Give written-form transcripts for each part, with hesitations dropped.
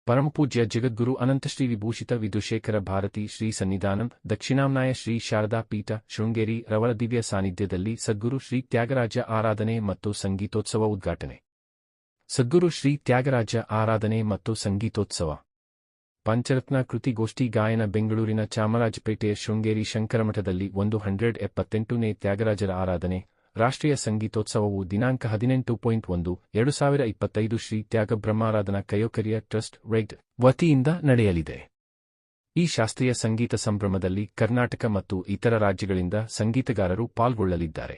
ಪರಮಪೂಜ್ಯ ಜಗದ್ಗುರು ಅನಂತಶ್ರೀ ವಿಭೂಷಿತ ವಿಧುಶೇಖರ ಭಾರತಿ ಶ್ರೀ ಸನ್ನಿಧಾನಂ ದಕ್ಷಿಣಾಮ್ನಾಯ ಶ್ರೀ ಶಾರದಾ ಪೀಠ ಶೃಂಗೇರಿ ರವರ ದಿವ್ಯ ಸಾನ್ನಿಧ್ಯದಲ್ಲಿ ಸದ್ಗುರು ಶ್ರೀ ತ್ಯಾಗರಾಜ ಆರಾಧನೆ ಮತ್ತು ಸಂಗೀತೋತ್ಸವ ಉದ್ಘಾಟನೆ. ಸದ್ಗುರು ಶ್ರೀ ತ್ಯಾಗರಾಜ ಆರಾಧನೆ ಮತ್ತು ಸಂಗೀತೋತ್ಸವ ಪಂಚರತ್ನ ಕೃತಿಗೋಷ್ಠಿ ಗಾಯನ ಬೆಂಗಳೂರಿನ ಚಾಮರಾಜಪೇಟೆಯ ಶೃಂಗೇರಿ ಶಂಕರಮಠದಲ್ಲಿ 178ನೇ ತ್ಯಾಗರಾಜರ ಆರಾಧನೆ ರಾಷ್ಟ್ರೀಯ ಸಂಗೀತೋತ್ಸವವು ದಿನಾಂಕ 18.1/2025 ಶ್ರೀ ತ್ಯಾಗ ಬ್ರಹ್ಮಾರಾಧನಾ ಕೈಂಕರ್ಯ ಟ್ರಸ್ಟ್ ರೆಡ್ ವತಿಯಿಂದ ನಡೆಯಲಿದೆ. ಈ ಶಾಸ್ತ್ರೀಯ ಸಂಗೀತ ಸಂಭ್ರಮದಲ್ಲಿ ಕರ್ನಾಟಕ ಮತ್ತು ಇತರ ರಾಜ್ಯಗಳಿಂದ ಸಂಗೀತಗಾರರು ಪಾಲ್ಗೊಳ್ಳಲಿದ್ದಾರೆ.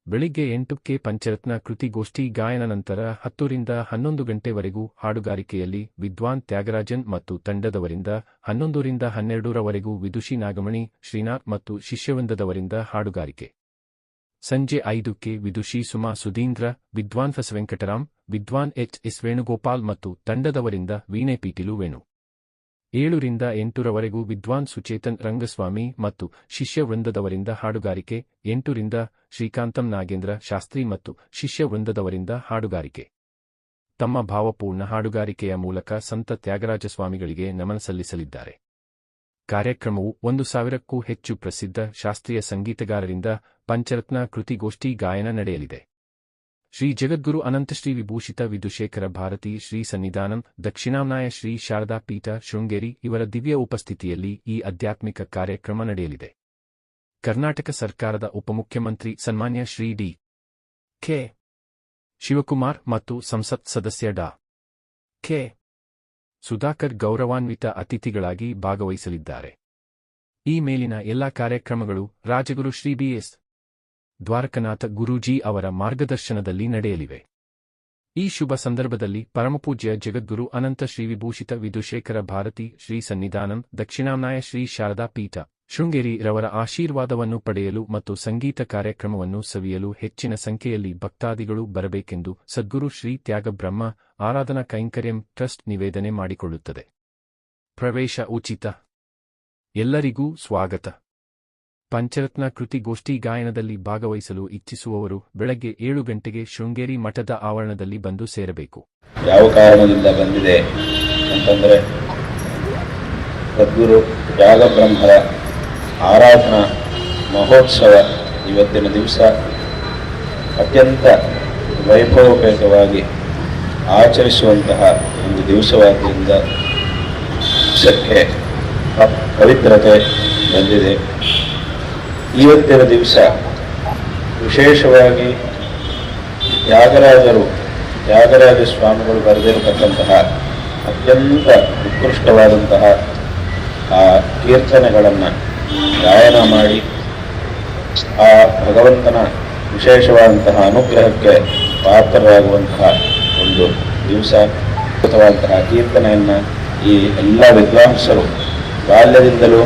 ಬೆಳಿಗ್ಗೆ 8ಕ್ಕೆ ಪಂಚರತ್ನ ಕೃತಿಗೋಷ್ಠಿ ಗಾಯನ ನಂತರ 10 ರಿಂದ 11 ಗಂಟೆವರೆಗೂ ಹಾಡುಗಾರಿಕೆಯಲ್ಲಿ ವಿದ್ವಾನ್ ತ್ಯಾಗರಾಜನ್ ಮತ್ತು ತಂಡದವರಿಂದ 11 ರಿಂದ 12 ರವರೆಗೂ ವಿದುಷಿ ನಾಗಮಣಿ ಶ್ರೀನಾಥ್ ಮತ್ತು ಶಿಷ್ಯವೃಂದದವರಿಂದ ಹಾಡುಗಾರಿಕೆ. ಸಂಜೆ 5ಕ್ಕೆ ವಿದುಷಿ ಸುಮಾ ಸುಧೀಂದ್ರ, ವಿದ್ವಾನ್ ಫಸ್ ವೆಂಕಟರಾಮ್, ವಿದ್ವಾನ್ ಎಚ್.ಎಸ್. ವೇಣುಗೋಪಾಲ್ ಮತ್ತು ತಂಡದವರಿಂದ ವೀಣೆ ಪೀಟಿಲು ವೇಣು. 7 ರಿಂದ 8 ರವರೆಗೂ ವಿದ್ವಾನ್ ಸುಚೇತನ್ ರಂಗಸ್ವಾಮಿ ಮತ್ತು ಶಿಷ್ಯವೃಂದದವರಿಂದ ಹಾಡುಗಾರಿಕೆ. 8 ರಿಂದ ಶ್ರೀಕಾಂತಂ ನಾಗೇಂದ್ರ ಶಾಸ್ತ್ರಿ ಮತ್ತು ಶಿಷ್ಯವೃಂದದವರಿಂದ ಹಾಡುಗಾರಿಕೆ. ತಮ್ಮ ಭಾವಪೂರ್ಣ ಹಾಡುಗಾರಿಕೆಯ ಮೂಲಕ ಸಂತ ತ್ಯಾಗರಾಜ ಸ್ವಾಮಿಗಳಿಗೆ ನಮನ ಸಲ್ಲಿಸಲಿದ್ದಾರೆ. ಕಾರ್ಯಕ್ರಮವು 1000ಕ್ಕೂ ಹೆಚ್ಚು ಪ್ರಸಿದ್ಧ ಶಾಸ್ತ್ರೀಯ ಸಂಗೀತಗಾರರಿಂದ ಪಂಚರತ್ನ ಕೃತಿಗೋಷ್ಠಿ ಗಾಯನ ನಡೆಯಲಿದೆ. ಶ್ರೀ ಜಗದ್ಗುರು ಅನಂತಶ್ರೀ ವಿಭೂಷಿತ ವಿಧುಶೇಖರ ಭಾರತಿ ಶ್ರೀ ಸನ್ನಿಧಾನಂ ದಕ್ಷಿಣಾಮ್ನಾಯ ಶ್ರೀ ಶಾರದಾ ಪೀಠ ಶೃಂಗೇರಿ ಇವರ ದಿವ್ಯ ಉಪಸ್ಥಿತಿಯಲ್ಲಿ ಈ ಆಧ್ಯಾತ್ಮಿಕ ಕಾರ್ಯಕ್ರಮ ನಡೆಯಲಿದೆ. ಕರ್ನಾಟಕ ಸರ್ಕಾರದ ಉಪಮುಖ್ಯಮಂತ್ರಿ ಸನ್ಮಾನ್ಯ ಶ್ರೀ ಡಿ. ಕೆ. ಶಿವಕುಮಾರ್ ಮತ್ತು ಸಂಸತ್ ಸದಸ್ಯ ಡಾ. ಕೆ. ಸುಧಾಕರ್ ಗೌರವಾನ್ವಿತ ಅತಿಥಿಗಳಾಗಿ ಭಾಗವಹಿಸಲಿದ್ದಾರೆ. ಈ ಮೇಲಿನ ಎಲ್ಲಾ ಕಾರ್ಯಕ್ರಮಗಳು ರಾಜಗುರು ಶ್ರೀ ಬಿ.ಎಸ್. ದ್ವಾರಕನಾಥ ಗುರೂಜಿ ಅವರ ಮಾರ್ಗದರ್ಶನದಲ್ಲಿ ನಡೆಯಲಿವೆ. ಈ ಶುಭ ಸಂದರ್ಭದಲ್ಲಿ ಪರಮಪೂಜ್ಯ ಜಗದ್ಗುರು ಅನಂತ ಶ್ರೀ ವಿಭೂಷಿತ ವಿಧುಶೇಖರ ಭಾರತಿ ಶ್ರೀ ಸನ್ನಿಧಾನಂ ದಕ್ಷಿಣಾಮ್ನಾಯ ಶ್ರೀ ಶಾರದಾ ಪೀಠ ಶೃಂಗೇರಿ ರವರ ಆಶೀರ್ವಾದವನ್ನು ಪಡೆಯಲು ಮತ್ತು ಸಂಗೀತ ಕಾರ್ಯಕ್ರಮವನ್ನು ಸವಿಯಲು ಹೆಚ್ಚಿನ ಸಂಖ್ಯೆಯಲ್ಲಿ ಭಕ್ತಾದಿಗಳು ಬರಬೇಕೆಂದು ಸದ್ಗುರು ಶ್ರೀ ತ್ಯಾಗ ಬ್ರಹ್ಮ ಆರಾಧನಾ ಕೈಂಕರ್ಯಂ ಟ್ರಸ್ಟ್ ನಿವೇದನೆ ಮಾಡಿಕೊಳ್ಳುತ್ತದೆ. ಪ್ರವೇಶ ಉಚಿತ. ಎಲ್ಲರಿಗೂ ಸ್ವಾಗತ. ಪಂಚರತ್ನ ಕೃತಿಗೋಷ್ಠಿ ಗಾಯನದಲ್ಲಿ ಭಾಗವಹಿಸಲು ಇಚ್ಛಿಸುವವರು ಬೆಳಗ್ಗೆ 7 ಗಂಟೆಗೆ ಶೃಂಗೇರಿ ಮಠದ ಆವರಣದಲ್ಲಿ ಬಂದು ಸೇರಬೇಕು. ಯಾವ ಕಾರಣದಿಂದ ಬಂದಿದೆ ಅಂತಂದರೆ ಸದ್ಗುರು ತ್ಯಾಗ ಬ್ರಹ್ಮರ ಆರಾಧನಾ ಮಹೋತ್ಸವ ಇವತ್ತಿನ ದಿವಸ ಅತ್ಯಂತ ವೈಭವಪೇತವಾಗಿ ಆಚರಿಸುವಂತಹ ಒಂದು ದಿವಸವಾದ್ದರಿಂದ ದಿವಸಕ್ಕೆ ಪವಿತ್ರತೆ ಬಂದಿದೆ. ಇವತ್ತಿನ ದಿವಸ ವಿಶೇಷವಾಗಿ ತ್ಯಾಗರಾಜ ಸ್ವಾಮಿಗಳು ಬರೆದಿರತಕ್ಕಂತಹ ಅತ್ಯಂತ ಉತ್ಕೃಷ್ಟವಾದಂತಹ ಆ ಕೀರ್ತನೆಗಳನ್ನು ಗಾಯನ ಮಾಡಿ ಆ ಭಗವಂತನ ವಿಶೇಷವಾದಂತಹ ಅನುಗ್ರಹಕ್ಕೆ ಪಾತ್ರರಾಗುವಂತಹ ಒಂದು ದಿವಸ. ಅದ್ಭುತವಾದಂತಹ ಕೀರ್ತನೆಯನ್ನು ಈ ಎಲ್ಲ ವಿದ್ವಾಂಸರು ಬಾಲ್ಯದಿಂದಲೂ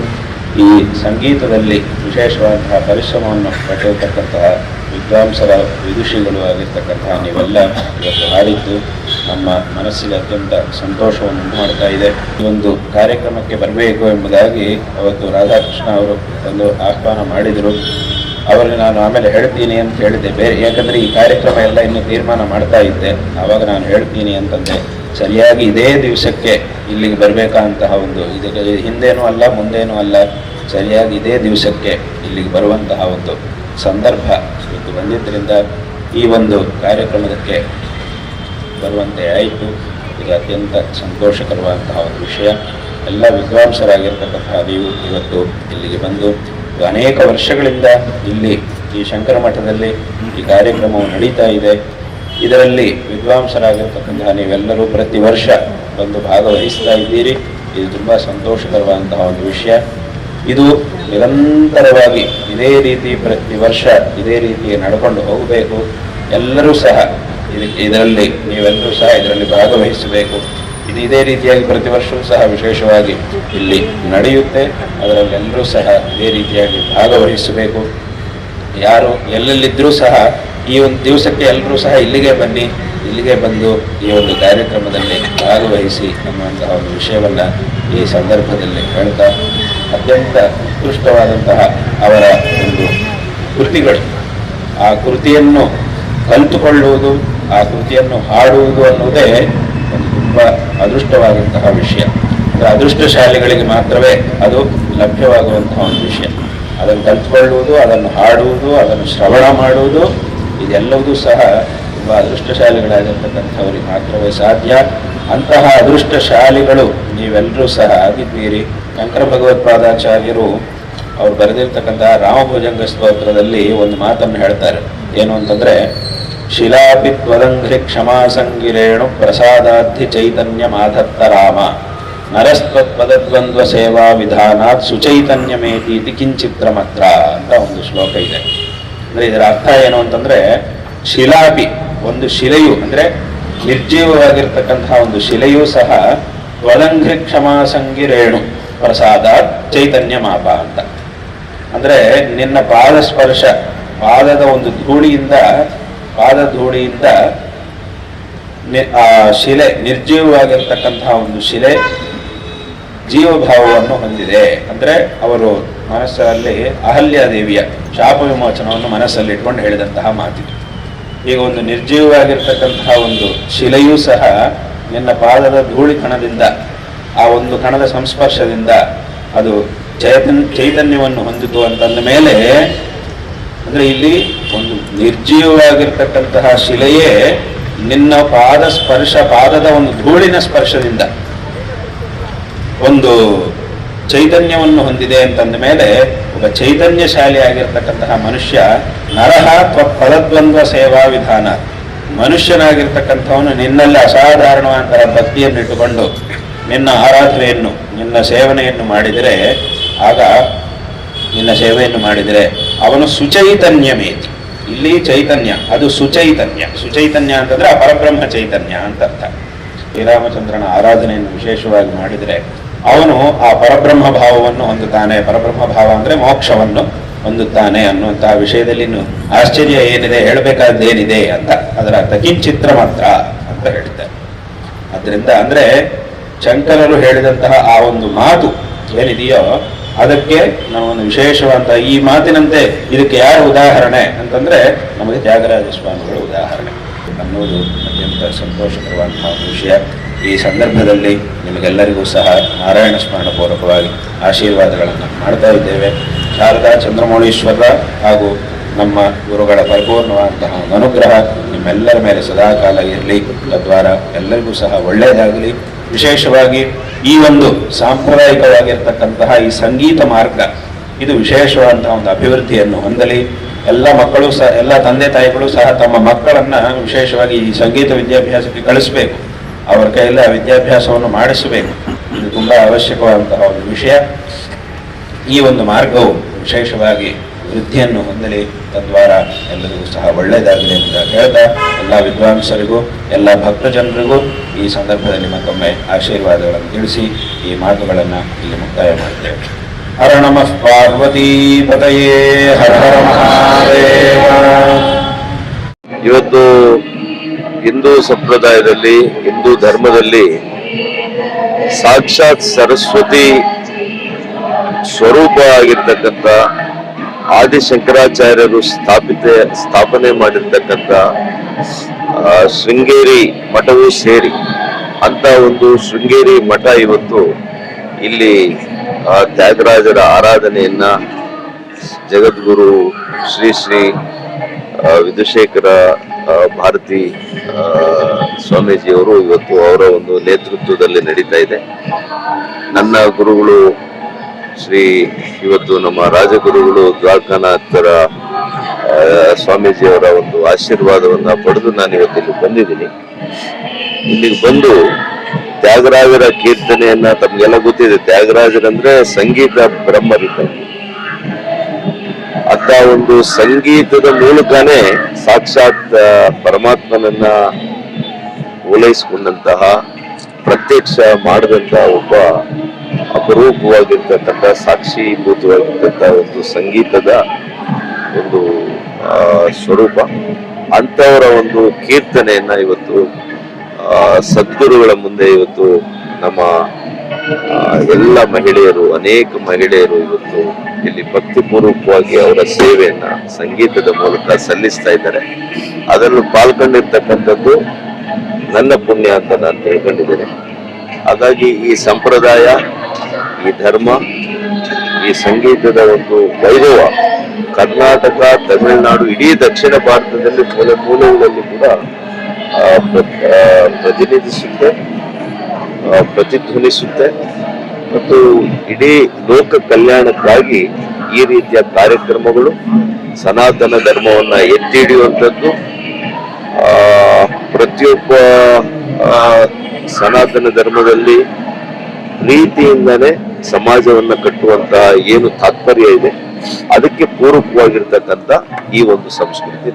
ಈ ಸಂಗೀತದಲ್ಲಿ ವಿಶೇಷವಾದಂತಹ ಪರಿಶ್ರಮವನ್ನು ಪಟ್ಟಿರತಕ್ಕಂತಹ ವಿದ್ವಾಂಸರ ವಿದುಷಿಗಳು ಆಗಿರ್ತಕ್ಕಂತಹ ನೀವೆಲ್ಲ ಇವತ್ತು ಹಾಡಿದ್ದು ನಮ್ಮ ಮನಸ್ಸಿಗೆ ಅತ್ಯಂತ ಸಂತೋಷವನ್ನು ಉಂಟು ಮಾಡ್ತಾ ಇದೆ. ಈ ಒಂದು ಕಾರ್ಯಕ್ರಮಕ್ಕೆ ಬರಬೇಕು ಎಂಬುದಾಗಿ ಅವತ್ತು ರಾಧಾಕೃಷ್ಣ ಅವರು ಒಂದು ಆಹ್ವಾನ ಮಾಡಿದರು. ಅವರಿಗೆ ನಾನು ಆಮೇಲೆ ಹೇಳ್ತೀನಿ ಅಂತ ಹೇಳಿದ್ದೆ, ಬೇರೆ ಯಾಕಂದರೆ ಈ ಕಾರ್ಯಕ್ರಮ ಎಲ್ಲ ಇನ್ನೂ ತೀರ್ಮಾನ ಮಾಡ್ತಾ ಇದ್ದೆ. ಆವಾಗ ನಾನು ಹೇಳ್ತೀನಿ ಅಂತಂದೆ. ಸರಿಯಾಗಿ ಇದೇ ದಿವಸಕ್ಕೆ ಇಲ್ಲಿಗೆ ಬರಬೇಕಂತಹ ಒಂದು ಇದಕ್ಕೆ ಹಿಂದೇನೂ ಅಲ್ಲ ಮುಂದೇನೂ ಅಲ್ಲ, ಸರಿಯಾಗಿ ಇದೇ ದಿವಸಕ್ಕೆ ಇಲ್ಲಿಗೆ ಬರುವಂತಹ ಒಂದು ಸಂದರ್ಭ ಇವತ್ತು ಬಂದಿದ್ದರಿಂದ ಈ ಒಂದು ಕಾರ್ಯಕ್ರಮಕ್ಕೆ ಬರುವಂತೆ ಆಯಿತು. ಇದು ಅತ್ಯಂತ ಸಂತೋಷಕರವಾದಂತಹ ಒಂದು ವಿಷಯ. ಎಲ್ಲ ವಿದ್ವಾಂಸರಾಗಿರ್ತಕ್ಕಂತಹ ನೀವು ಇವತ್ತು ಇಲ್ಲಿಗೆ ಬಂದು ಅನೇಕ ವರ್ಷಗಳಿಂದ ಇಲ್ಲಿ ಈ ಶಂಕರ ಮಠದಲ್ಲಿ ಈ ಕಾರ್ಯಕ್ರಮವು ನಡೀತಾ ಇದೆ. ಇದರಲ್ಲಿ ವಿದ್ವಾಂಸರಾಗಿರ್ತಕ್ಕಂತಹ ನೀವೆಲ್ಲರೂ ಪ್ರತಿ ವರ್ಷ ಬಂದು ಭಾಗವಹಿಸ್ತಾ ಇದ್ದೀರಿ. ಇದು ತುಂಬ ಸಂತೋಷಕರವಾದಂತಹ ಒಂದು ವಿಷಯ. ಇದು ನಿರಂತರವಾಗಿ ಇದೇ ರೀತಿ ಪ್ರತಿ ವರ್ಷ ಇದೇ ರೀತಿ ನಡ್ಕೊಂಡು ಹೋಗಬೇಕು. ಎಲ್ಲರೂ ಸಹ ನೀವೆಲ್ಲರೂ ಸಹ ಇದರಲ್ಲಿ ಭಾಗವಹಿಸಬೇಕು. ಇದು ಇದೇ ರೀತಿಯಾಗಿ ಪ್ರತಿ ವರ್ಷವೂ ಸಹ ವಿಶೇಷವಾಗಿ ಇಲ್ಲಿ ನಡೆಯುತ್ತೆ. ಅದರಲ್ಲಿ ಎಲ್ಲರೂ ಸಹ ಇದೇ ರೀತಿಯಾಗಿ ಭಾಗವಹಿಸಬೇಕು. ಯಾರು ಎಲ್ಲೆಲ್ಲಿದ್ದರೂ ಸಹ ಈ ಒಂದು ದಿವಸಕ್ಕೆ ಎಲ್ಲರೂ ಸಹ ಇಲ್ಲಿಗೆ ಬಂದು ಈ ಒಂದು ಕಾರ್ಯಕ್ರಮದಲ್ಲಿ ಭಾಗವಹಿಸಿ ಅನ್ನುವಂತಹ ಒಂದು ವಿಷಯವನ್ನು ಈ ಸಂದರ್ಭದಲ್ಲಿ ಹೇಳ್ತಾ, ಅತ್ಯಂತ ಉತ್ಕೃಷ್ಟವಾದಂತಹ ಅವರ ಒಂದು ಕೃತಿಗಳು, ಆ ಕೃತಿಯನ್ನು ಕಲಿತುಕೊಳ್ಳುವುದು, ಆ ಕೃತಿಯನ್ನು ಹಾಡುವುದು ಅನ್ನೋದೇ ಒಂದು ತುಂಬ ತುಂಬ ಅದೃಷ್ಟವಾದಂತಹ ವಿಷಯ. ಅದೃಷ್ಟಶಾಲಿಗಳಿಗೆ ಮಾತ್ರವೇ ಅದು ಲಭ್ಯವಾಗುವಂತಹ ಒಂದು ವಿಷಯ. ಅದನ್ನು ಕಲ್ತ್ಕೊಳ್ಳುವುದು, ಅದನ್ನು ಹಾಡುವುದು, ಅದನ್ನು ಶ್ರವಣ ಮಾಡುವುದು, ಇದೆಲ್ಲವೂ ಸಹ ತುಂಬ ಅದೃಷ್ಟಶಾಲಿಗಳಾಗಿರ್ತಕ್ಕಂಥವರಿಗೆ ಮಾತ್ರವೇ ಸಾಧ್ಯ. ಅಂತಹ ಅದೃಷ್ಟಶಾಲಿಗಳು ನೀವೆಲ್ಲರೂ ಸಹ ಆಗಿದ್ದೀರಿ. ಶಂಕರ ಭಗವತ್ಪಾದಾಚಾರ್ಯರು ಅವರು ಬರೆದಿರ್ತಕ್ಕಂತಹ ರಾಮಭುಜಂಗ ಸ್ತೋತ್ರದಲ್ಲಿ ಒಂದು ಮಾತನ್ನು ಹೇಳ್ತಾರೆ. ಏನು ಅಂತಂದ್ರೆ, ಶಿಲಾಪಿ ತ್ವದಂಘ್ರಿ ಕ್ಷಮಾಸಂಗಿರೇಣು ಪ್ರಸಾದಾಧಿ ಚೈತನ್ಯ ಮಾಧತ್ತ ರಾಮ ನರಸ್ತ್ವತ್ಪದದ್ವಂದ್ವ ಸೇವಾ ವಿಧಾನಾತ್ ಸುಚೈತನ್ಯಮೇತೀತಿ ಕಿಂಚಿತ್ರ ಮಾತ್ರ ಅಂತ ಒಂದು ಶ್ಲೋಕ ಇದೆ. ಅಂದ್ರೆ ಇದರ ಅರ್ಥ ಏನು ಅಂತಂದ್ರೆ, ಶಿಲಾಪಿ ಒಂದು ಶಿಲೆಯು ಅಂದ್ರೆ ನಿರ್ಜೀವವಾಗಿರ್ತಕ್ಕಂತಹ ಒಂದು ಶಿಲೆಯೂ ಸಹ ತ್ವದಂಘ್ರಿ ಕ್ಷಮಾಸಂಗಿರೇಣು ಪ್ರಸಾದಾತ್ ಚೈತನ್ಯ ಮಾಪ ಅಂತ. ಅಂದ್ರೆ ನಿನ್ನ ಪಾದ ಸ್ಪರ್ಶ, ಪಾದದ ಒಂದು ಧೂಳಿಯಿಂದ ಆ ಶಿಲೆ, ನಿರ್ಜೀವವಾಗಿರ್ತಕ್ಕಂತಹ ಒಂದು ಶಿಲೆ ಜೀವಭಾವವನ್ನು ಹೊಂದಿದೆ. ಅಂದ್ರೆ ಅವರು ಮನಸ್ಸಲ್ಲಿ ಅಹಲ್ಯಾದೇವಿಯ ಶಾಪ ವಿಮೋಚನವನ್ನು ಮನಸ್ಸಲ್ಲಿ ಇಟ್ಕೊಂಡು ಹೇಳಿದಂತಹ ಮಾತಿದೆ. ಈಗ ಒಂದು ನಿರ್ಜೀವವಾಗಿರ್ತಕ್ಕಂತಹ ಒಂದು ಶಿಲೆಯೂ ಸಹ ನಿನ್ನ ಪಾದದ ಧೂಳಿ ಕಣದಿಂದ, ಆ ಒಂದು ಕಣದ ಸಂಸ್ಪರ್ಶದಿಂದ ಅದು ಚೈತನ್ಯವನ್ನು ಹೊಂದಿತು ಅಂತಂದ ಮೇಲೆ, ಅಂದ್ರೆ ಇಲ್ಲಿ ಒಂದು ನಿರ್ಜೀವವಾಗಿರ್ತಕ್ಕಂತಹ ಶಿಲೆಯೇ ನಿನ್ನ ಪಾದದ ಒಂದು ಧೂಳಿನ ಸ್ಪರ್ಶದಿಂದ ಒಂದು ಚೈತನ್ಯವನ್ನು ಹೊಂದಿದೆ ಅಂತಂದ ಮೇಲೆ, ಒಬ್ಬ ಚೈತನ್ಯಶಾಲಿ ಆಗಿರ್ತಕ್ಕಂತಹ ಮನುಷ್ಯ ನರಹ ಪದದ್ವಂದ್ವ ಸೇವಾ ವಿಧಾನ, ಮನುಷ್ಯನಾಗಿರ್ತಕ್ಕಂಥವನು ನಿನ್ನಲ್ಲಿ ಅಸಾಧಾರಣವಾದಂತಹ ಭಕ್ತಿಯನ್ನು ಇಟ್ಟುಕೊಂಡು ನಿನ್ನ ಆರಾಧನೆಯನ್ನು, ನಿನ್ನ ಸೇವನೆಯನ್ನು ಮಾಡಿದರೆ, ಆಗ ನಿನ್ನ ಸೇವೆಯನ್ನು ಮಾಡಿದರೆ ಅವನು ಸುಚೈತನ್ಯಮೇತಿ. ಇಲ್ಲಿ ಚೈತನ್ಯ ಅದು ಸುಚೈತನ್ಯ ಅಂತಂದ್ರೆ ಪರಬ್ರಹ್ಮ ಚೈತನ್ಯ ಅಂತ ಅರ್ಥ. ಶ್ರೀರಾಮಚಂದ್ರನ ಆರಾಧನೆಯನ್ನು ವಿಶೇಷವಾಗಿ ಮಾಡಿದರೆ ಅವನು ಆ ಪರಬ್ರಹ್ಮ ಭಾವವನ್ನು ಹೊಂದುತ್ತಾನೆ. ಪರಬ್ರಹ್ಮ ಭಾವ ಅಂದ್ರೆ ಮೋಕ್ಷವನ್ನು ಹೊಂದುತ್ತಾನೆ ಅನ್ನುವಂತಹ ವಿಷಯದಲ್ಲಿ ಇನ್ನು ಆಶ್ಚರ್ಯ ಏನಿದೆ, ಹೇಳಬೇಕಾದ್ದೇನಿದೆ ಅಂತ ಅದರ ಅರ್ಥ ಕಿಂಚಿತ್ರ ಮಾತ್ರ ಅಂತ ಹೇಳ್ತಾರೆ. ಅದರಿಂದ ಅಂದ್ರೆ ಶಂಕರರು ಹೇಳಿದಂತಹ ಆ ಒಂದು ಮಾತು ಏನಿದೆಯೋ ಅದಕ್ಕೆ ನಾವೊಂದು ವಿಶೇಷವಾದಂತಹ ಈ ಮಾತಿನಂತೆ ಇದಕ್ಕೆ ಯಾರು ಉದಾಹರಣೆ ಅಂತಂದ್ರೆ ನಮಗೆ ತ್ಯಾಗರಾಜ ಸ್ವಾಮಿಗಳು ಉದಾಹರಣೆ ಅನ್ನೋದು ಅತ್ಯಂತ ಸಂತೋಷಕರವಾದಂತಹ ವಿಷಯ. ಈ ಸಂದರ್ಭದಲ್ಲಿ ನಿಮಗೆಲ್ಲರಿಗೂ ಸಹ ನಾರಾಯಣ ಸ್ಮರಣ ಪೂರ್ವಕವಾಗಿ ಆಶೀರ್ವಾದಗಳನ್ನು ಮಾಡ್ತಾ ಇದ್ದೇವೆ. ಶಾರದಾ ಚಂದ್ರಮೌಳೀಶ್ವರ ಹಾಗೂ ನಮ್ಮ ಗುರುಗಳ ಪರಿಪೂರ್ಣವಾದಂತಹ ಅನುಗ್ರಹ ನಿಮ್ಮೆಲ್ಲರ ಮೇಲೆ ಸದಾಕಾಲ ಇರಲಿ. ತದ್ವಾರ ಎಲ್ಲರಿಗೂ ಸಹ ಒಳ್ಳೆಯದಾಗಲಿ. ವಿಶೇಷವಾಗಿ ಈ ಒಂದು ಸಾಂಪ್ರದಾಯಿಕವಾಗಿರ್ತಕ್ಕಂತಹ ಈ ಸಂಗೀತ ಮಾರ್ಗ ಇದು ವಿಶೇಷವಾದಂತಹ ಒಂದು ಅಭಿವೃದ್ಧಿಯನ್ನು ಹೊಂದಲಿ. ಎಲ್ಲ ಮಕ್ಕಳು ಸಹ, ಎಲ್ಲ ತಂದೆ ತಾಯಿಗಳು ಸಹ ತಮ್ಮ ಮಕ್ಕಳನ್ನ ವಿಶೇಷವಾಗಿ ಈ ಸಂಗೀತ ವಿದ್ಯಾಭ್ಯಾಸಕ್ಕೆ ಕಳಿಸಬೇಕು. ಅವರ ಕೈಯಲ್ಲಿ ಆ ವಿದ್ಯಾಭ್ಯಾಸವನ್ನು ಮಾಡಿಸಬೇಕು. ಇದು ತುಂಬಾ ಅವಶ್ಯಕವಾದಂತಹ ಒಂದು ವಿಷಯ. ಈ ಒಂದು ಮಾರ್ಗವು ವಿಶೇಷವಾಗಿ ವೃದ್ಧಿಯನ್ನು ಹೊಂದಲಿ. ತದ್ವಾರ ಎಲ್ಲರಿಗೂ ಸಹ ಒಳ್ಳೆಯದಾಗಲಿ ಅಂತ ಹೇಳ್ತಾ, ಎಲ್ಲ ವಿದ್ವಾಂಸರಿಗೂ ಎಲ್ಲ ಭಕ್ತಜನರಿಗೂ ಈ ಸಂದರ್ಭದಲ್ಲಿ ಮತ್ತೊಮ್ಮೆ ಆಶೀರ್ವಾದಗಳನ್ನು ತಿಳಿಸಿ ಈ ಮಾತುಗಳನ್ನು ಇಲ್ಲಿ ಮುಕ್ತಾಯ ಮಾಡುತ್ತೇವೆ. ಹರ ನಮಃ ಪಾರ್ವತೀಪತಯೇ ಹರ ಹರ ಮಹಾದೇವ. ಇವತ್ತು ಹಿಂದೂ ಸಂಪ್ರದಾಯದಲ್ಲಿ, ಹಿಂದೂ ಧರ್ಮದಲ್ಲಿ ಸಾಕ್ಷಾತ್ ಸರಸ್ವತಿ ಸ್ವರೂಪ ಆಗಿರ್ತಕ್ಕಂಥ ಆದಿಶಂಕರಾಚಾರ್ಯರು ಸ್ಥಾಪನೆ ಮಾಡಿರ್ತಕ್ಕಂಥ ಶೃಂಗೇರಿ ಮಠವೂ ಸೇರಿ ಅಂತ ಒಂದು ಶೃಂಗೇರಿ ಮಠ ಇವತ್ತು ಇಲ್ಲಿ ತ್ಯಾಗರಾಜರ ಆರಾಧನೆಯನ್ನ ಜಗದ್ಗುರು ಶ್ರೀ ಶ್ರೀ ವಿಧುಶೇಖರ ಭಾರತಿ ಸ್ವಾಮೀಜಿಯವರು ಇವತ್ತು ಅವರ ಒಂದು ನೇತೃತ್ವದಲ್ಲಿ ನಡೀತಾ ಇದೆ. ನನ್ನ ಗುರುಗಳು ಇವತ್ತು ನಮ್ಮ ರಾಜಗುರುಗಳು ದ್ವಾರಕಾನಾಥರ ಸ್ವಾಮೀಜಿಯವರ ಒಂದು ಆಶೀರ್ವಾದವನ್ನ ಪಡೆದು ನಾನು ಇವತ್ತು ಇಲ್ಲಿ ಬಂದಿದ್ದೀನಿ. ಇಲ್ಲಿಗೆ ಬಂದು ತ್ಯಾಗರಾಜರ ಕೀರ್ತನೆಯನ್ನ, ತಮ್ಗೆಲ್ಲ ಗೊತ್ತಿದೆ, ತ್ಯಾಗರಾಜರಂದ್ರೆ ಸಂಗೀತ ಬ್ರಹ್ಮರಿದ್ದಂಗೆ. ಅಂತ ಒಂದು ಸಂಗೀತದ ಮೂಲಕನೇ ಸಾಕ್ಷಾತ್ ಪರಮಾತ್ಮನನ್ನ ಓಲೈಸಿಕೊಂಡಂತಹ, ಪ್ರತ್ಯಕ್ಷ ಮಾಡಿದಂತಹ ಒಬ್ಬ ಅಪರೂಪವಾಗಿರ್ತಕ್ಕಂಥ, ಸಾಕ್ಷೀಭೂತವಾಗಿರ್ತಕ್ಕಂಥ ಒಂದು ಸಂಗೀತದ ಒಂದು ಸ್ವರೂಪ. ಅಂತವರ ಒಂದು ಕೀರ್ತನೆಯನ್ನ ಇವತ್ತು ಸದ್ಗುರುಗಳ ಮುಂದೆ ಇವತ್ತು ನಮ್ಮ ಎಲ್ಲ ಮಹಿಳೆಯರು, ಅನೇಕ ಮಹಿಳೆಯರು ಇವತ್ತು ಇಲ್ಲಿ ಭಕ್ತಿಪೂರ್ವಕವಾಗಿ ಅವರ ಸೇವೆಯನ್ನ ಸಂಗೀತದ ಮೂಲಕ ಸಲ್ಲಿಸ್ತಾ ಇದ್ದಾರೆ. ಅದನ್ನು ಪಾಲ್ಗೊಂಡಿರ್ತಕ್ಕಂಥದ್ದು ನನ್ನ ಪುಣ್ಯ ಅಂತ ನಾನು ತಿಳ್ಕೊಂಡಿದ್ದೇನೆ. ಹಾಗಾಗಿ ಈ ಸಂಪ್ರದಾಯ, ಈ ಧರ್ಮ, ಈ ಸಂಗೀತದ ಒಂದು ವೈಭವ ಕರ್ನಾಟಕ, ತಮಿಳುನಾಡು, ಇಡೀ ದಕ್ಷಿಣ ಭಾರತದಲ್ಲಿ ಮೂಲಗಳಲ್ಲಿ ಕೂಡ ಪ್ರತಿನಿಧಿಸುತ್ತೆ, ಪ್ರತಿಧ್ವನಿಸುತ್ತೆ. ಮತ್ತು ಇಡೀ ಲೋಕ ಕಲ್ಯಾಣಕ್ಕಾಗಿ ಈ ರೀತಿಯ ಕಾರ್ಯಕ್ರಮಗಳು ಸನಾತನ ಧರ್ಮವನ್ನ ಎತ್ತಿ ಹಿಡಿಯುವಂಥದ್ದು, ಪ್ರತಿಯೊಬ್ಬ ಸನಾತನ ಧರ್ಮದಲ್ಲಿ ಪ್ರೀತಿಯಿಂದನೇ ಸಮಾಜವನ್ನ ಕಟ್ಟುವಂತಹ ಏನು ತಾತ್ಪರ್ಯ ಇದೆ ಅದಕ್ಕೆ ಪೂರಕವಾಗಿರ್ತಕ್ಕಂಥ ಈ ಒಂದು ಸಂಸ್ಕೃತಿ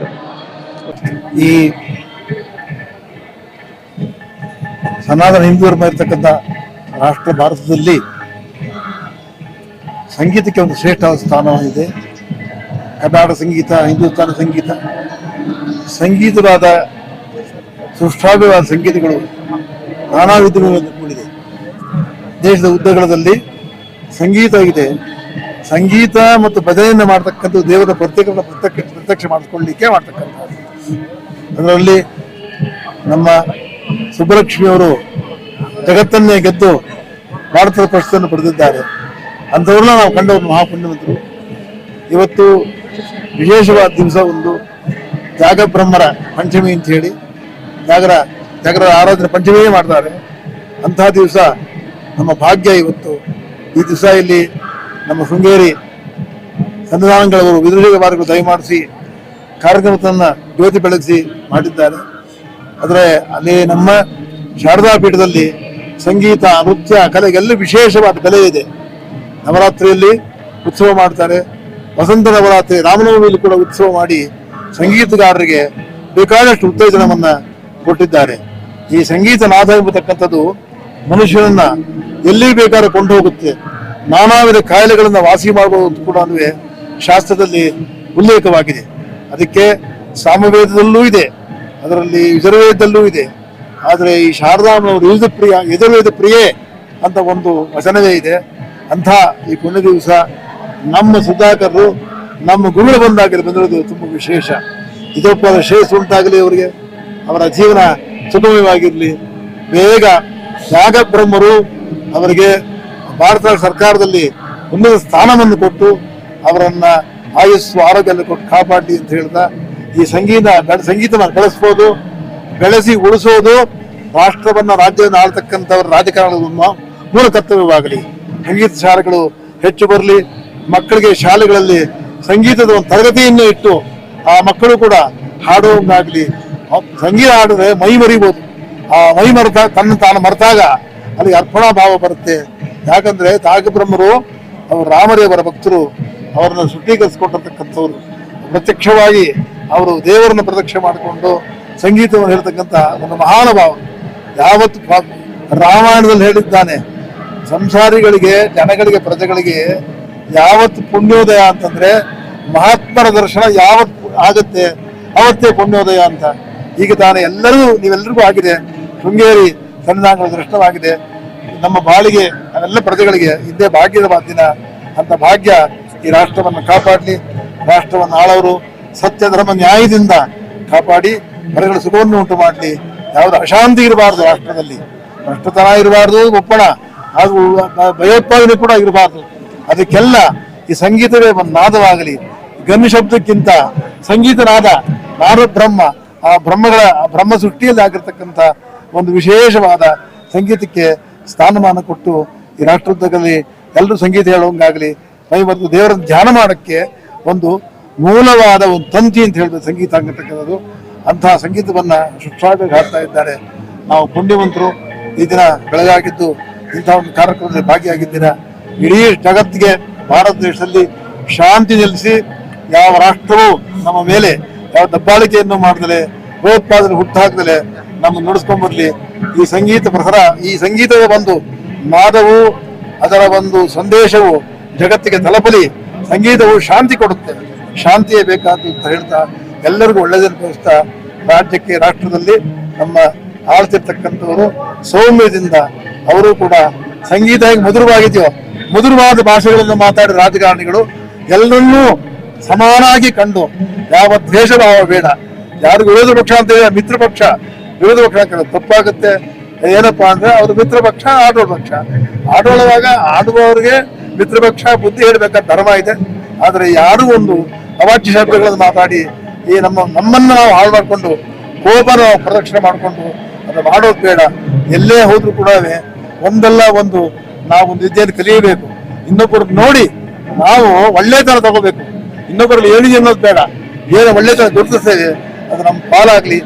ಈ ಸನಾತನ ಹಿಂದೂ ಧರ್ಮ ಇರ್ತಕ್ಕಂಥ ರಾಷ್ಟ್ರ ಭಾರತದಲ್ಲಿ ಸಂಗೀತಕ್ಕೆ ಒಂದು ಶ್ರೇಷ್ಠವಾದ ಸ್ಥಾನವಿದೆ. ಕರ್ನಾಟಕ ಸಂಗೀತ, ಹಿಂದೂಸ್ತಾನ ಸಂಗೀತ, ಸಂಗೀತವಾದ ಸುಶ್ರಾವ್ಯವಾದ ಸಂಗೀತಗಳು ನಾನಾ ವಿಧಗಳನ್ನು ಕೂಡಿದೆ. ದೇಶದ ಉದ್ದಗಲದಲ್ಲಿ ಸಂಗೀತ ಇದೆ. ಸಂಗೀತ ಮತ್ತು ಭಜನೆಯನ್ನು ಮಾಡ್ತಕ್ಕಂಥ ದೇವರ ಪ್ರತ್ಯಕ್ಷ ಮಾಡಿಸ್ಕೊಳ್ಳಿಕ್ಕೆ ಮಾಡ್ತಕ್ಕಂಥ ಅದರಲ್ಲಿ ನಮ್ಮ ಸುಬ್ಬಲಕ್ಷ್ಮಿಯವರು ಜಗತ್ತನ್ನೇ ಗೆದ್ದು ಭಾರತದ ಪ್ರಶಸ್ತಿಯನ್ನು ಪಡೆದಿದ್ದಾರೆ. ಅಂಥವ್ರನ್ನ ನಾವು ಕಂಡವರು ಮಹಾಪುಣ್ಯವಂತರು. ಇವತ್ತು ವಿಶೇಷವಾದ ದಿವಸ ಒಂದು ಜಾಗಬ್ರಹ್ಮರ ಪಂಚಮಿ ಅಂತ ಹೇಳಿ ಜಾಗರ ಆರಾಧನೆ ಪಂಚಮಿಯೇ ಮಾಡ್ತಾರೆ. ಅಂತಹ ದಿವಸ ನಮ್ಮ ಭಾಗ್ಯ. ಇವತ್ತು ಈ ದಿವಸ ಇಲ್ಲಿ ನಮ್ಮ ಶೃಂಗೇರಿ ಸನ್ನಿಧಾನಗಳವರು ವಿದುಷಕವಾರಿಗಳು ದಯಮಾಡಿಸಿ ಕಾರ್ಯಕ್ರಮವನ್ನು ಜ್ಯೋತಿ ಬೆಳಗಿಸಿ ಮಾಡಿದ್ದಾರೆ. ಆದರೆ ಅಲ್ಲಿ ನಮ್ಮ ಶಾರದಾ ಪೀಠದಲ್ಲಿ ಸಂಗೀತ, ನೃತ್ಯ, ಕಲೆಗೆಲ್ಲ ವಿಶೇಷವಾದ ಕಲೆ ಇದೆ. ನವರಾತ್ರಿಯಲ್ಲಿ ಉತ್ಸವ ಮಾಡ್ತಾರೆ. ವಸಂತ ನವರಾತ್ರಿ, ರಾಮನವಮಿಯಲ್ಲಿ ಕೂಡ ಉತ್ಸವ ಮಾಡಿ ಸಂಗೀತಗಾರರಿಗೆ ಬೇಕಾದಷ್ಟು ಉತ್ತೇಜನವನ್ನ ಕೊಟ್ಟಿದ್ದಾರೆ. ಈ ಸಂಗೀತ ನಾದ ಎಂಬತಕ್ಕಂಥದ್ದು ಮನುಷ್ಯನನ್ನ ಎಲ್ಲಿ ಬೇಕಾದ್ರೆ ಕೊಂಡು ಹೋಗುತ್ತೆ. ನಾನಾ ವಿಧ ಕಾಯಿಲೆಗಳನ್ನ ವಾಸಿ ಮಾಡಬಹುದು ಕೂಡ ಶಾಸ್ತ್ರದಲ್ಲಿ ಉಲ್ಲೇಖವಾಗಿದೆ. ಅದಕ್ಕೆ ಸಾಮವೇದದಲ್ಲೂ ಇದೆ, ಅದರಲ್ಲಿ ಯಜುರ್ವೇದದಲ್ಲೂ ಇದೆ. ಆದರೆ ಈ ಶಾರದಾಂಬನವರು ಯಜುರ್ವೇದ ಪ್ರಿಯೆ ಅಂತ ಒಂದು ವಚನವೇ ಇದೆ. ಅಂಥ ಈ ಪುಣ್ಯ ದಿವಸ ನಮ್ಮ ಸುಧಾಕರರು ನಮ್ಮ ಗುರುಗಳು ಬಂದಿರೋದು ತುಂಬ ವಿಶೇಷ. ಇದೊಬ್ಬರ ಶ್ರೇಷ್ಠ ಉಂಟಾಗಲಿ, ಅವರಿಗೆ ಅವರ ಜೀವನ ಸುಗಮವಾಗಿರಲಿ. ಬೇಗ ಜಾಗಬ್ರಹ್ಮರು ಅವರಿಗೆ ಭಾರತ ಸರ್ಕಾರದಲ್ಲಿ ಉನ್ನತ ಸ್ಥಾನವನ್ನು ಕೊಟ್ಟು ಅವರನ್ನ ಆಯುಸ್ಸು, ಆರೋಗ್ಯವನ್ನು ಕೊಟ್ಟು ಕಾಪಾಡಲಿ ಅಂತ ಹೇಳ್ತಾ ಈ ಸಂಗೀತನ ಬೆಳೆಸ್ಬೋದು, ಬೆಳೆಸಿ ಉಳಿಸೋದು ರಾಷ್ಟ್ರವನ್ನ, ರಾಜ್ಯವನ್ನು ಆಳ್ತಕ್ಕಂಥವ್ರ ರಾಜಕಾರಣದ ಮೂಲ ಕರ್ತವ್ಯವಾಗಲಿ. ಸಂಗೀತ ಶಾಲೆಗಳು ಹೆಚ್ಚು ಬರಲಿ. ಮಕ್ಕಳಿಗೆ ಶಾಲೆಗಳಲ್ಲಿ ಸಂಗೀತದ ಒಂದು ತರಗತಿಯನ್ನು ಇಟ್ಟು ಆ ಮಕ್ಕಳು ಕೂಡ ಹಾಡುವಂಗಾಗಲಿ. ಸಂಗೀತ ಹಾಡಿದ್ರೆ ಮೈ ಮರಿಬೋದು. ಆ ಮೈ ತಾನು ಮರೆತಾಗ ಅಲ್ಲಿ ಅರ್ಪಣಾ ಭಾವ ಬರುತ್ತೆ. ಯಾಕಂದ್ರೆ ಜಾಗಬ್ರಹ್ಮರು ಅವರು ರಾಮದೇವರ ಭಕ್ತರು, ಅವರನ್ನು ಶುದ್ಧೀಕರಿಸಿಕೊಂಡಿರ್ತಕ್ಕಂಥವ್ರು. ಪ್ರತ್ಯಕ್ಷವಾಗಿ ಅವರು ದೇವರನ್ನು ಪ್ರದಕ್ಷಿಣೆ ಮಾಡಿಕೊಂಡು ಸಂಗೀತವನ್ನು ಹೇಳ್ತಕ್ಕಂಥ ಒಂದು ಮಹಾನುಭಾವ. ಯಾವತ್ತು ರಾಮಾಯಣದಲ್ಲಿ ಹೇಳಿದ್ದಾನೆ, ಸಂಸಾರಿಗಳಿಗೆ, ಜನಗಳಿಗೆ, ಪ್ರಜೆಗಳಿಗೆ ಯಾವತ್ತು ಪುಣ್ಯೋದಯ ಅಂತಂದ್ರೆ ಮಹಾತ್ಮರ ದರ್ಶನ ಯಾವತ್ತು ಆಗುತ್ತೆ ಅವತ್ತೇ ಪುಣ್ಯೋದಯ ಅಂತ. ಈಗ ತಾನೇ ನೀವೆಲ್ಲರಿಗೂ ಆಗಿದೆ. ಶೃಂಗೇರಿ ಸನ್ನಿಧಾನಗಳ ದರ್ಶನವಾಗಿದೆ. ನಮ್ಮ ಬಾಳಿಗೆ, ನಾವೆಲ್ಲ ಪ್ರಜೆಗಳಿಗೆ ಇದೇ ಭಾಗ್ಯದ ದಿನ ಅಂತ ಭಾಗ್ಯ ಈ ರಾಷ್ಟ್ರವನ್ನು ಕಾಪಾಡಲಿ. ರಾಷ್ಟ್ರವನ್ನು ಆಳವರು ಸತ್ಯ ಧರ್ಮ ನ್ಯಾಯದಿಂದ ಕಾಪಾಡಿ ಹೊರಗಡೆ ಸುಖವನ್ನು ಉಂಟು ಮಾಡಲಿ. ಯಾವುದು ಅಶಾಂತಿ ಇರಬಾರ್ದು ರಾಷ್ಟ್ರದಲ್ಲಿ, ಭ್ರಷ್ಟತನ ಇರಬಾರ್ದು, ಒಪ್ಪಣ, ಹಾಗೂ ಭಯೋತ್ಪಾದನೆ ಕೂಡ ಇರಬಾರ್ದು. ಅದಕ್ಕೆಲ್ಲ ಈ ಸಂಗೀತವೇ ಒಂದು ನಾದವಾಗಲಿ. ಗನ್ನು ಶಬ್ದಕ್ಕಿಂತ ಸಂಗೀತ ನಾದ ಬ್ರಹ್ಮ, ಆ ಬ್ರಹ್ಮ ಸೃಷ್ಟಿಯಲ್ಲಿ ಆಗಿರ್ತಕ್ಕಂಥ ಒಂದು ವಿಶೇಷವಾದ ಸಂಗೀತಕ್ಕೆ ಸ್ಥಾನಮಾನ ಕೊಟ್ಟು ಈ ರಾಷ್ಟ್ರೋದ್ಯೋಗದಲ್ಲಿ ಎಲ್ಲರೂ ಸಂಗೀತ ಹೇಳುವಂಗಾಗಲಿ. ಮತ್ತು ದೇವರ ಧ್ಯಾನ ಮಾಡಕ್ಕೆ ಒಂದು ಮೂಲವಾದ ಒಂದು ತಂತಿ ಅಂತ ಹೇಳ್ಬೋದು ಸಂಗೀತ ಆಗಿರ್ತಕ್ಕಂಥದ್ದು. ಅಂತಹ ಸಂಗೀತವನ್ನ ಸುಶ್ರಾವ್ಯಕ್ಕೆ ಹಾಡ್ತಾ ಇದ್ದಾರೆ. ನಾವು ಪುಣ್ಯವಂತರು. ಈ ದಿನ ಬೆಳಗಾಗಿದ್ದು ಇಂತಹ ಒಂದು ಕಾರ್ಯಕ್ರಮದಲ್ಲಿ ಭಾಗಿಯಾಗಿದ್ದೀರಾ. ಇಡೀ ಜಗತ್ತಿಗೆ ಭಾರತ ದೇಶದಲ್ಲಿ ಶಾಂತಿ ನೆಲೆಸಿ, ಯಾವ ರಾಷ್ಟ್ರವೂ ನಮ್ಮ ಮೇಲೆ ಯಾವ ದಬ್ಬಾಳಿಕೆಯನ್ನು ಮಾಡದಲೆ, ಭಯೋತ್ಪಾದನೆ ಹುಟ್ಟುಹಾಕದಲೆ ನಮ್ಮ ನಡೆಸ್ಕೊಂಡ್ಬರ್ಲಿ. ಈ ಸಂಗೀತ ಪ್ರಸಾರ, ಈ ಸಂಗೀತದ ಒಂದು ನಾದವು, ಅದರ ಒಂದು ಸಂದೇಶವು ಜಗತ್ತಿಗೆ ತಲುಪಲಿ. ಸಂಗೀತವು ಶಾಂತಿ ಕೊಡುತ್ತೆ, ಶಾಂತಿಯೇ ಬೇಕಾದ್ದು ಅಂತ ಹೇಳ್ತಾ ಎಲ್ಲರಿಗೂ ಒಳ್ಳೆಯದನ್ನು ತೋರಿಸ್ತಾ ರಾಜ್ಯಕ್ಕೆ, ರಾಷ್ಟ್ರದಲ್ಲಿ ನಮ್ಮ ಆಳ್ತಿರ್ತಕ್ಕಂಥವರು ಸೌಮ್ಯದಿಂದ ಅವರು ಕೂಡ ಸಂಗೀತ ಹೇಗೆ ಮಧುರವಾಗಿದೆಯೋ ಮಧುರವಾದ ಭಾಷೆಗಳನ್ನು ಮಾತಾಡಿದ ರಾಜಕಾರಣಿಗಳು ಎಲ್ಲರನ್ನೂ ಸಮಾನಾಗಿ ಕಂಡು ಯಾವ ದ್ವೇಷ ಭಾವ ಬೇಡ, ಯಾರಿಗೂ ವಿರೋಧ ಪಕ್ಷ ಅಂತ ಮಿತ್ರ ಪಕ್ಷ ವಿರೋಧ ಪಕ್ಷ ಹಾಕಿದ್ರೆ ತಪ್ಪಾಗುತ್ತೆ. ಏನಪ್ಪಾ ಅಂದ್ರೆ ಅವ್ರ ಮಿತ್ರ ಪಕ್ಷ ಆಡೋಳ ಪಕ್ಷ, ಆಡೋಳುವಾಗ ಆಡುವವರಿಗೆ ಮಿತ್ರ ಪಕ್ಷ ಬುದ್ಧಿ ಹೇಳ್ಬೇಕಾದ ಧರ್ಮ ಇದೆ. ಆದ್ರೆ ಯಾರು ಒಂದು ಅವಾಚ್ಯ ಶಬ್ದಗಳನ್ನು ಮಾತಾಡಿ ಈ ನಮ್ಮನ್ನ ನಾವು ಹಾಳು ಮಾಡ್ಕೊಂಡು ಕೋಪ ನಾವು ಪ್ರದಕ್ಷಿಣೆ ಮಾಡ್ಕೊಂಡು ಅದು ಮಾಡೋದು ಬೇಡ. ಎಲ್ಲೇ ಹೋದ್ರು ಕೂಡ ಒಂದಲ್ಲ ಒಂದು ನಾವು ಒಂದು ವಿದ್ಯೆಯನ್ನು ಕಲಿಯಬೇಕು. ಇನ್ನೊಬ್ಬರು ನೋಡಿ ನಾವು ಒಳ್ಳೆತನ ತಗೋಬೇಕು. ಇನ್ನೊಬ್ಬರಲ್ಲಿ ಏನಿದೆ ಅನ್ನೋದು ಬೇಡ. ಏನು ಒಳ್ಳೆತನ ಗುರುತಿಸ್ತೇವೆ ಅದು ನಮ್ಮ ಪಾಲಾಗ್ಲಿ.